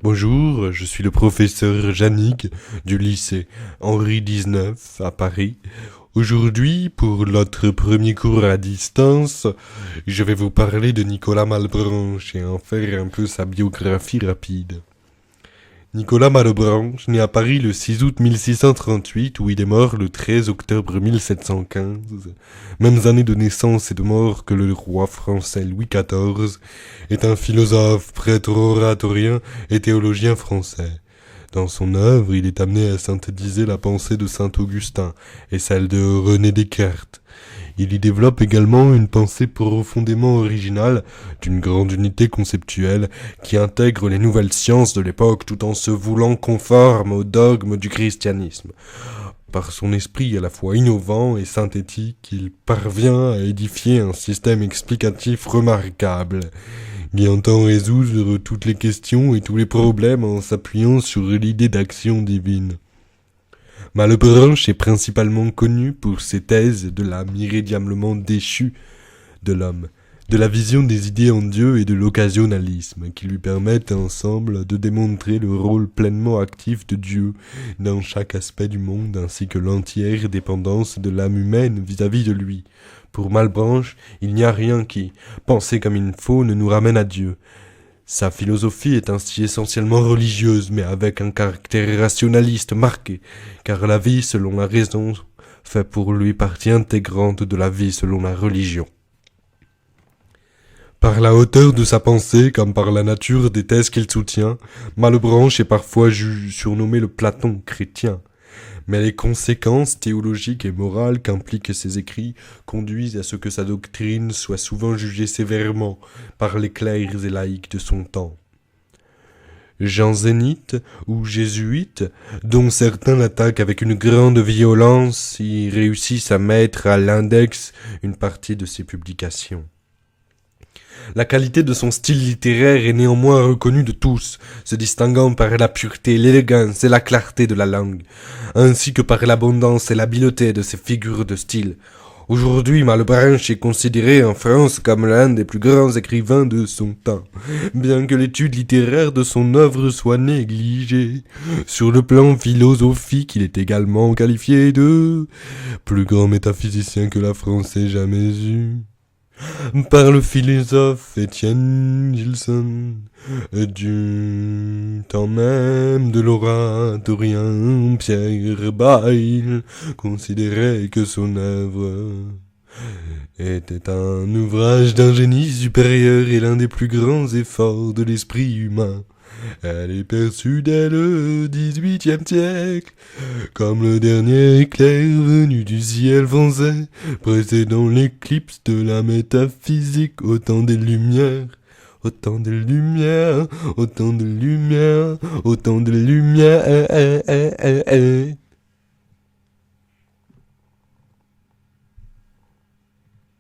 Bonjour, je suis le professeur Jannick du lycée Henri XIX à Paris. Aujourd'hui, pour notre premier cours à distance, je vais vous parler de Nicolas Malebranche et en faire un peu sa biographie rapide. Nicolas Malebranche, né à Paris le 6 août 1638, où il est mort le 13 octobre 1715, mêmes années de naissance et de mort que le roi français Louis XIV, est un philosophe, prêtre oratorien et théologien français. Dans son œuvre, il est amené à synthétiser la pensée de saint Augustin et celle de René Descartes. Il y développe également une pensée profondément originale, d'une grande unité conceptuelle, qui intègre les nouvelles sciences de l'époque tout en se voulant conforme aux dogmes du christianisme. Par son esprit à la fois innovant et synthétique, il parvient à édifier un système explicatif remarquable, qui entend résoudre toutes les questions et tous les problèmes en s'appuyant sur l'idée d'action divine. Malebranche est principalement connu pour ses thèses de l'âme irrédiablement déchue de l'homme, de la vision des idées en Dieu et de l'occasionalisme, qui lui permettent ensemble de démontrer le rôle pleinement actif de Dieu dans chaque aspect du monde ainsi que l'entière dépendance de l'âme humaine vis-à-vis de lui. Pour Malebranche, il n'y a rien qui, pensé comme il faut, ne nous ramène à Dieu. Sa philosophie est ainsi essentiellement religieuse, mais avec un caractère rationaliste marqué, car la vie selon la raison fait pour lui partie intégrante de la vie selon la religion. Par la hauteur de sa pensée, comme par la nature des thèses qu'il soutient, Malebranche est parfois surnommé le Platon chrétien. Mais les conséquences théologiques et morales qu'impliquent ses écrits conduisent à ce que sa doctrine soit souvent jugée sévèrement par les clercs et laïcs de son temps. Jansénites ou jésuites, dont certains l'attaquent avec une grande violence, y réussissent à mettre à l'index une partie de ses publications. La qualité de son style littéraire est néanmoins reconnue de tous, se distinguant par la pureté, l'élégance et la clarté de la langue, ainsi que par l'abondance et l'habileté de ses figures de style. Aujourd'hui, Malebranche est considéré en France comme l'un des plus grands écrivains de son temps, bien que l'étude littéraire de son œuvre soit négligée. Sur le plan philosophique, il est également qualifié de plus grand métaphysicien que la France ait jamais eu. Par le philosophe Étienne Gilson, du temps même de l'oratorien Pierre Bayle, considérait que son œuvre était un ouvrage d'un génie supérieur et l'un des plus grands efforts de l'esprit humain. Elle est perçue dès le XVIIIe siècle comme le dernier éclair venu du ciel français, précédant l'éclipse de la métaphysique, autant des lumières, autant de lumière, autant de lumière, autant de lumière.